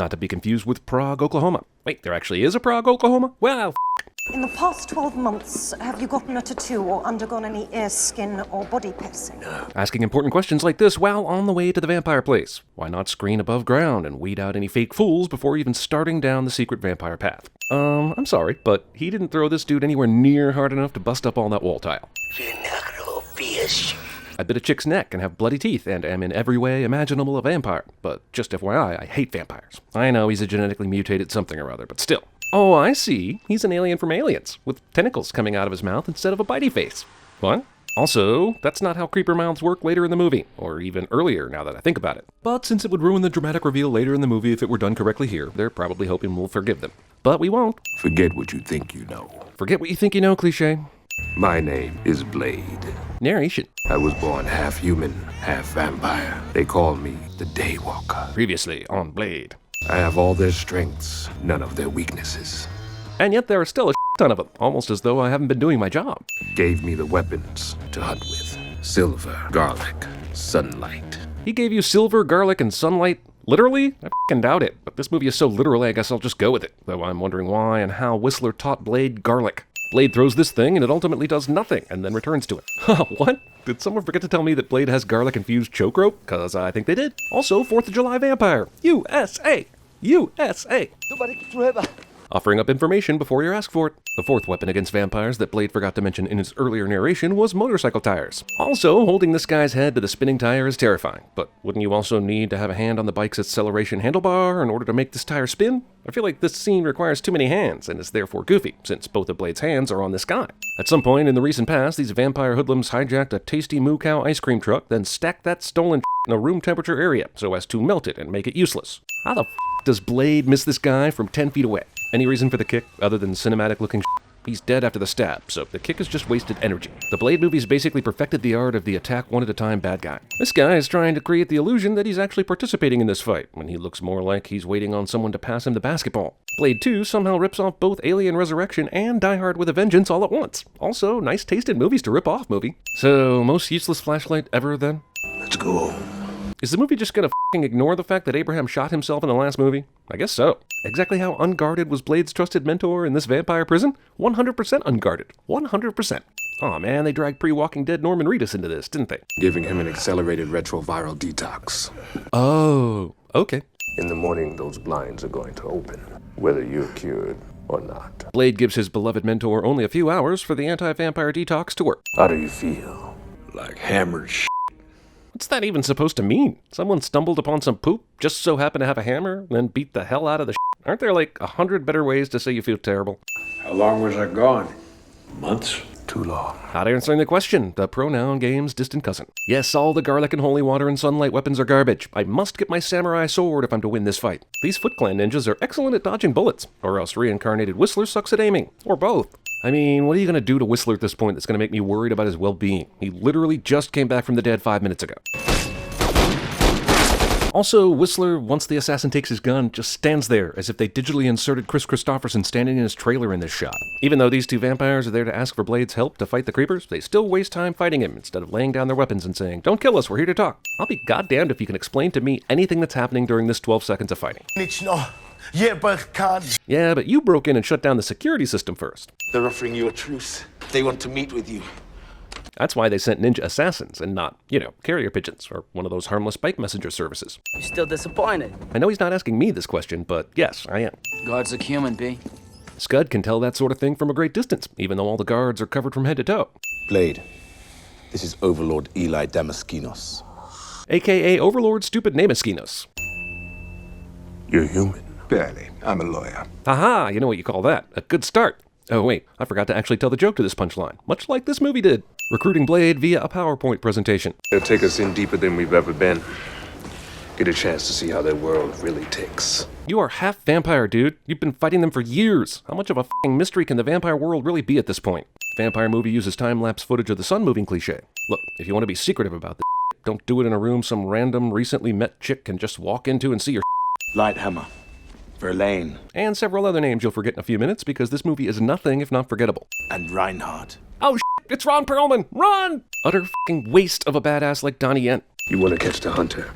Not to be confused with Prague, Oklahoma. Wait, there actually is a Prague, Oklahoma? Well, In the past 12 months, have you gotten a tattoo or undergone any ear, skin, or body piercing? asking important questions like this while on the way to the vampire place. Why not screen above ground and weed out any fake fools before even starting down the secret vampire path? I'm sorry, but he didn't throw this dude anywhere near hard enough to bust up all that wall tile. I bit a chick's neck and have bloody teeth and am in every way imaginable a vampire. But just FYI, I hate vampires. I know he's a genetically mutated something or other, but still. Oh, I see. He's an alien from Aliens, with tentacles coming out of his mouth instead of a bitey face. What? Also, that's not how creeper mouths work later in the movie, or even earlier now that I think about it. But since it would ruin the dramatic reveal later in the movie if it were done correctly here, they're probably hoping we'll forgive them. But we won't. Forget what you think you know. Forget what you think you know, cliché. My name is Blade. Narration. I was born half human, half vampire. They call me the Daywalker. Previously on Blade. I have all their strengths, none of their weaknesses. And yet there are still a ton of them, almost as though I haven't been doing my job. Gave me the weapons to hunt with. Silver, garlic, sunlight. He gave you silver, garlic, and sunlight? Literally? I f***ing doubt it. But this movie is so literal, I guess I'll just go with it. Though I'm wondering why and how Whistler taught Blade garlic. Blade throws this thing and it ultimately does nothing and then returns to it. What? Did someone forget to tell me that Blade has garlic-infused choke rope? Cause I think they did. Also, 4th of July vampire. USA! USA! Offering up information before you're asked for it. The 4th weapon against vampires that Blade forgot to mention in his earlier narration was motorcycle tires. Also, holding this guy's head to the spinning tire is terrifying, but wouldn't you also need to have a hand on the bike's acceleration handlebar in order to make this tire spin? I feel like this scene requires too many hands and is therefore goofy, since both of Blade's hands are on this guy. At some point in the recent past, these vampire hoodlums hijacked a tasty moo cow ice cream truck, then stacked that stolen in a room temperature area so as to melt it and make it useless. How the does Blade miss this guy from 10 feet away? Any reason for the kick other than cinematic looking He's dead after the stab, so the kick is just wasted energy. The Blade movies basically perfected the art of the attack one at a time bad guy. This guy is trying to create the illusion that he's actually participating in this fight, when he looks more like he's waiting on someone to pass him the basketball. Blade 2 somehow rips off both Alien Resurrection and Die Hard with a Vengeance all at once. Also, nice taste in movies to rip off movie. So, most useless flashlight ever then? Let's go. Is the movie just gonna f***ing ignore the fact that Abraham shot himself in the last movie? I guess so. Exactly how unguarded was Blade's trusted mentor in this vampire prison? 100% unguarded. 100%. Aw man, they dragged pre-Walking Dead Norman Reedus into this, didn't they? Giving him an accelerated retroviral detox. Oh, okay. In the morning, those blinds are going to open, whether you're cured or not. Blade gives his beloved mentor only a few hours for the anti-vampire detox to work. How do you feel? Like hammered shit. What's that even supposed to mean? Someone stumbled upon some poop, just so happened to have a hammer, then beat the hell out of the shit? Aren't there like 100 better ways to say you feel terrible? How long was I gone? Months? Too long. Not answering the question, the pronoun game's distant cousin. Yes, all the garlic and holy water and sunlight weapons are garbage. I must get my samurai sword if I'm to win this fight. These Foot Clan ninjas are excellent at dodging bullets, or else reincarnated Whistler sucks at aiming, or both. I mean, what are you going to do to Whistler at this point that's going to make me worried about his well-being? He literally just came back from the dead 5 minutes ago. Also, Whistler, once the assassin takes his gun, just stands there as if they digitally inserted Chris Christopherson standing in his trailer in this shot. Even though these two vampires are there to ask for Blade's help to fight the creepers, they still waste time fighting him instead of laying down their weapons and saying, "Don't kill us, we're here to talk." I'll be goddamned if you can explain to me anything that's happening during this 12 seconds of fighting. Yeah, but you broke in and shut down the security system first. They're offering you a truce. They want to meet with you. That's why they sent ninja assassins and not, carrier pigeons or one of those harmless bike messenger services. You're still disappointed? I know he's not asking me this question, but yes, I am. Guards look human, B. Scud can tell that sort of thing from a great distance, even though all the guards are covered from head to toe. Blade, this is Overlord Eli Damaskinos. AKA Overlord Stupid Namaskinos. You're human. Barely. I'm a lawyer. Haha, you know what you call that. A good start. Oh wait, I forgot to actually tell the joke to this punchline, much like this movie did. Recruiting Blade via a PowerPoint presentation. They'll take us in deeper than we've ever been. Get a chance to see how their world really ticks. You are half vampire, dude. You've been fighting them for years. How much of a f***ing mystery can the vampire world really be at this point? Vampire movie uses time-lapse footage of the sun moving cliche. Look, if you want to be secretive about this, don't do it in a room some random, recently met chick can just walk into and see your Lighthammer. Verlaine. And several other names you'll forget in a few minutes because this movie is nothing if not forgettable. And Reinhardt. Oh it's Ron Perlman! Run! Utter f***ing waste of a badass like Donnie Yen. You want to catch the hunter.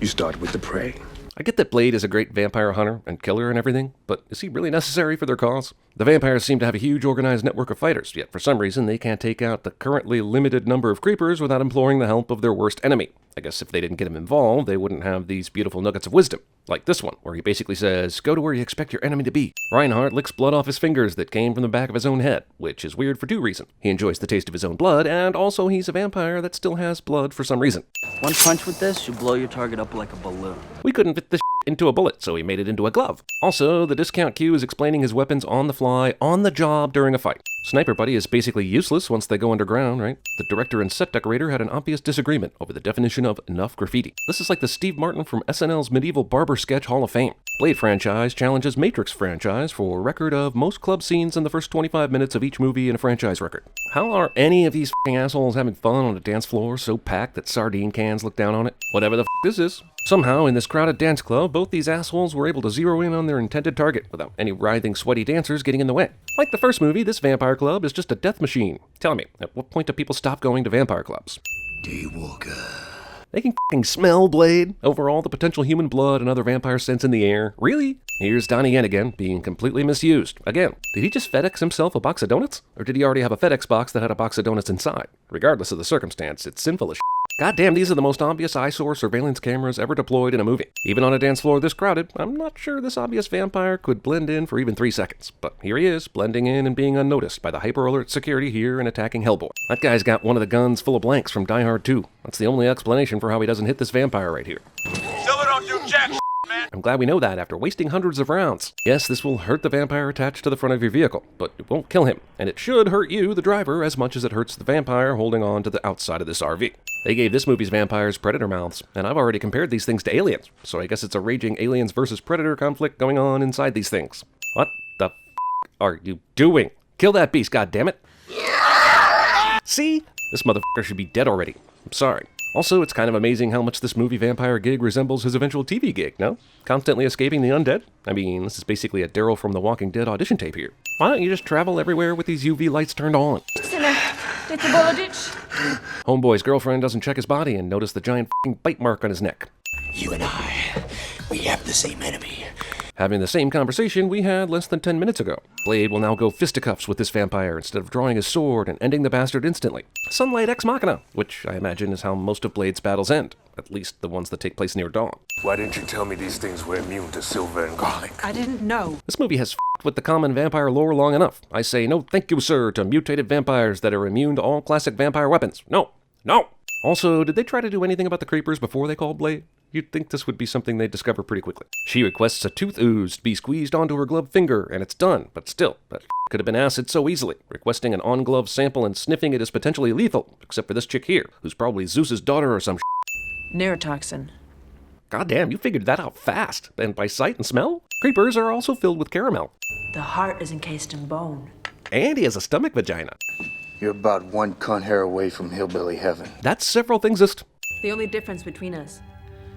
You start with the prey. I get that Blade is a great vampire hunter and killer and everything, but is he really necessary for their cause? The vampires seem to have a huge organized network of fighters, yet for some reason they can't take out the currently limited number of creepers without imploring the help of their worst enemy. I guess if they didn't get him involved, they wouldn't have these beautiful nuggets of wisdom. Like this one, where he basically says, go to where you expect your enemy to be. Reinhardt licks blood off his fingers that came from the back of his own head, which is weird for two reasons. He enjoys the taste of his own blood, and also he's a vampire that still has blood for some reason. One punch with this, you blow your target up like a balloon. We couldn't fit this into a bullet, so he made it into a glove. Also, the discount Q is explaining his weapons on the fly, on the job during a fight. Sniper Buddy is basically useless once they go underground, right? The director and set decorator had an obvious disagreement over the definition of enough graffiti. This is like the Steve Martin from SNL's Medieval Barber Sketch Hall of Fame. Blade franchise challenges Matrix franchise for a record of most club scenes in the first 25 minutes of each movie in a franchise record. How are any of these f***ing assholes having fun on a dance floor so packed that sardine cans look down on it? Whatever the f*** this is. Somehow, in this crowded dance club, both these assholes were able to zero in on their intended target without any writhing, sweaty dancers getting in the way. Like the first movie, this vampire club is just a death machine. Tell me, at what point do people stop going to vampire clubs? Daywalker. They can f***ing smell Blade over all the potential human blood and other vampire scents in the air. Really? Here's Donnie Yen again, being completely misused. Again, did he just FedEx himself a box of donuts? Or did he already have a FedEx box that had a box of donuts inside? Regardless of the circumstance, it's sinful as shit. Goddamn, these are the most obvious eyesore surveillance cameras ever deployed in a movie. Even on a dance floor this crowded, I'm not sure this obvious vampire could blend in for even 3 seconds. But here he is, blending in and being unnoticed by the hyper-alert security here and attacking Hellboy. That guy's got one of the guns full of blanks from Die Hard 2. That's the only explanation for how he doesn't hit this vampire right here. Silver don't do jack shit, man. I'm glad we know that after wasting hundreds of rounds. Yes, this will hurt the vampire attached to the front of your vehicle, but it won't kill him. And it should hurt you, the driver, as much as it hurts the vampire holding on to the outside of this RV. They gave this movie's vampires predator mouths, and I've already compared these things to aliens, so I guess it's a raging aliens versus predator conflict going on inside these things. What the f*** are you doing? Kill that beast, goddammit! See? This motherfucker should be dead already. I'm sorry. Also, it's kind of amazing how much this movie vampire gig resembles his eventual TV gig, no? Constantly escaping the undead? I mean, this is basically a Daryl from The Walking Dead audition tape here. Why don't you just travel everywhere with these UV lights turned on? Homeboy's girlfriend doesn't check his body and notice the giant f***ing bite mark on his neck. You and I, we have the same enemy. Having the same conversation we had less than 10 minutes ago. Blade will now go fisticuffs with this vampire instead of drawing his sword and ending the bastard instantly. Sunlight ex machina, which I imagine is how most of Blade's battles end, at least the ones that take place near dawn. Why didn't you tell me these things were immune to silver and garlic? I didn't know. This movie has f***ed with the common vampire lore long enough. I say no thank you, sir, to mutated vampires that are immune to all classic vampire weapons. No. No! Also, did they try to do anything about the creepers before they called Blade? You'd think this would be something they'd discover pretty quickly. She requests a tooth ooze to be squeezed onto her gloved finger, and it's done, but still, that could have been acid so easily. Requesting an on-glove sample and sniffing it is potentially lethal, except for this chick here, who's probably Zeus's daughter or some Neurotoxin. Goddamn, you figured that out fast. And by sight and smell? Creepers are also filled with caramel. The heart is encased in bone. And he has a stomach vagina. You're about one cunt hair away from hillbilly heaven. That's several thingsist. The only difference between us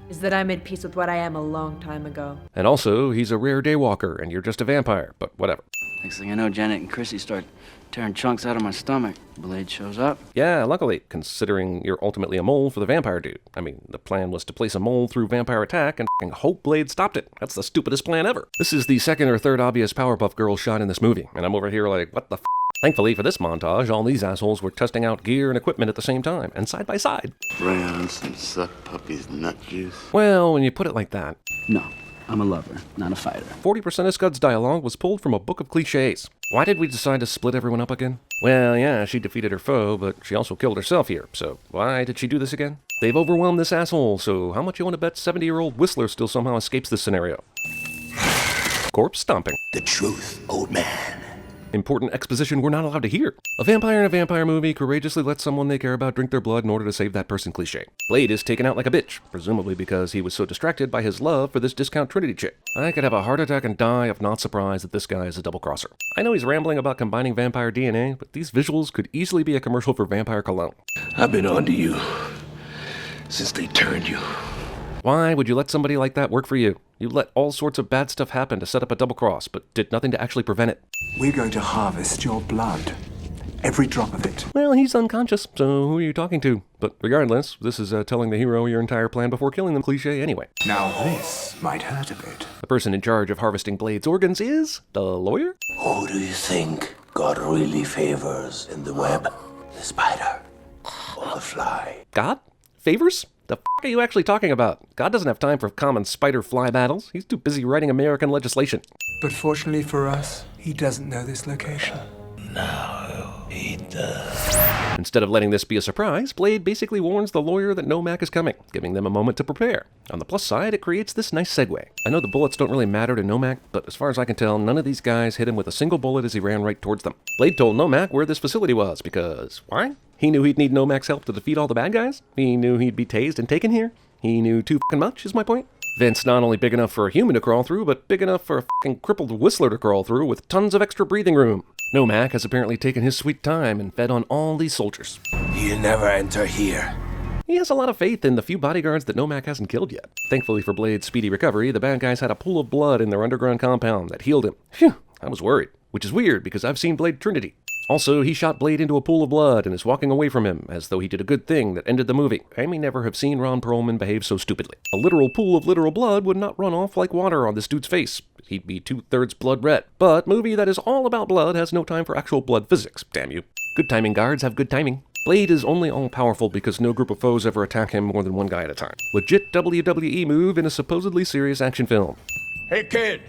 is that I made peace with what I am a long time ago. And also, he's a rare daywalker, and you're just a vampire, but whatever. Next thing I know, Janet and Chrissy start tearing chunks out of my stomach. Blade shows up. Yeah, luckily, considering you're ultimately a mole for the vampire dude. I mean, the plan was to place a mole through vampire attack and hope Blade stopped it. That's the stupidest plan ever. This is the second or third obvious Powerpuff Girl shot in this movie, and I'm over here like, what the f***? Thankfully for this montage, all these assholes were testing out gear and equipment at the same time, and side by side. Browns and suck puppies nut juice. Well, when you put it like that. No, I'm a lover, not a fighter. 40% of Scud's dialogue was pulled from a book of cliches. Why did we decide to split everyone up again? Well, yeah, she defeated her foe, but she also killed herself here, so why did she do this again? They've overwhelmed this asshole, so how much you want to bet 70-year-old Whistler still somehow escapes this scenario? Corpse stomping. The truth, old man. Important exposition we're not allowed to hear. A vampire in a vampire movie courageously lets someone they care about drink their blood in order to save that person cliché. Blade is taken out like a bitch, presumably because he was so distracted by his love for this discount Trinity chick. I could have a heart attack and die if not surprised that this guy is a double-crosser. I know he's rambling about combining vampire DNA, but these visuals could easily be a commercial for vampire cologne. I've been on to you since they turned you. Why would you let somebody like that work for you? You let all sorts of bad stuff happen to set up a double cross, but did nothing to actually prevent it. We're going to harvest your blood. Every drop of it. Well, he's unconscious, so who are you talking to? But regardless, this is telling the hero your entire plan before killing them cliché anyway. Now this might hurt a bit. The person in charge of harvesting Blade's organs is the lawyer? Who do you think God really favors in the web? The spider or the fly? God? Favors? The f*** are you actually talking about? God doesn't have time for common spider-fly battles. He's too busy writing American legislation. But fortunately for us, he doesn't know this location. Now he does. Instead of letting this be a surprise, Blade basically warns the lawyer that Nomak is coming, giving them a moment to prepare. On the plus side, it creates this nice segue. I know the bullets don't really matter to Nomak, but as far as I can tell, none of these guys hit him with a single bullet as he ran right towards them. Blade told Nomak where this facility was, because why? He knew he'd need Nomak's help to defeat all the bad guys? He knew he'd be tased and taken here? He knew too fucking much, is my point? Vent's not only big enough for a human to crawl through, but big enough for a fucking crippled Whistler to crawl through with tons of extra breathing room. Nomak has apparently taken his sweet time and fed on all these soldiers. He'll never enter here. He has a lot of faith in the few bodyguards that Nomak hasn't killed yet. Thankfully for Blade's speedy recovery, the bad guys had a pool of blood in their underground compound that healed him. Phew, I was worried. Which is weird because I've seen Blade Trinity. Also, he shot Blade into a pool of blood and is walking away from him, as though he did a good thing that ended the movie. I may never have seen Ron Perlman behave so stupidly. A literal pool of literal blood would not run off like water on this dude's face. He'd be 2/3 blood red. But movie that is all about blood has no time for actual blood physics, damn you. Good timing guards have good timing. Blade is only all-powerful because no group of foes ever attack him more than one guy at a time. Legit WWE move in a supposedly serious action film. Hey, kid.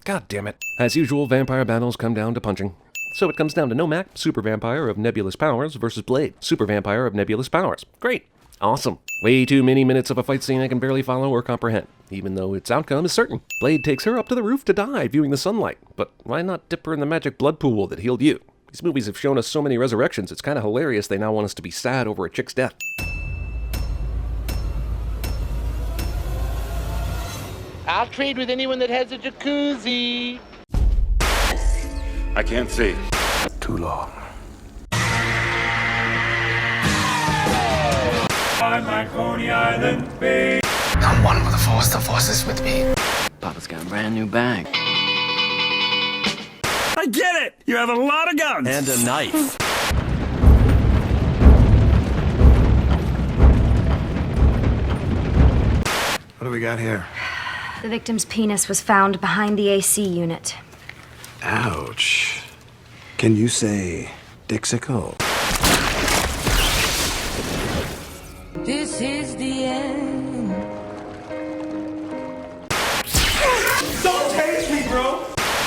God damn it. As usual, vampire battles come down to punching. So it comes down to Nomak, super vampire of nebulous powers, versus Blade, super vampire of nebulous powers. Great. Awesome. Way too many minutes of a fight scene I can barely follow or comprehend, even though its outcome is certain. Blade takes her up to the roof to die, viewing the sunlight. But why not dip her in the magic blood pool that healed you? These movies have shown us so many resurrections, it's kind of hilarious they now want us to be sad over a chick's death. I'll trade with anyone that has a jacuzzi. I can't see. Too long. I'm my Coney Island babe. I'm one with the force is with me. Papa's got a brand new bag. I get it! You have a lot of guns! And a knife. What do we got here? The victim's penis was found behind the AC unit. Ouch. Can you say Dixicle? This is the end.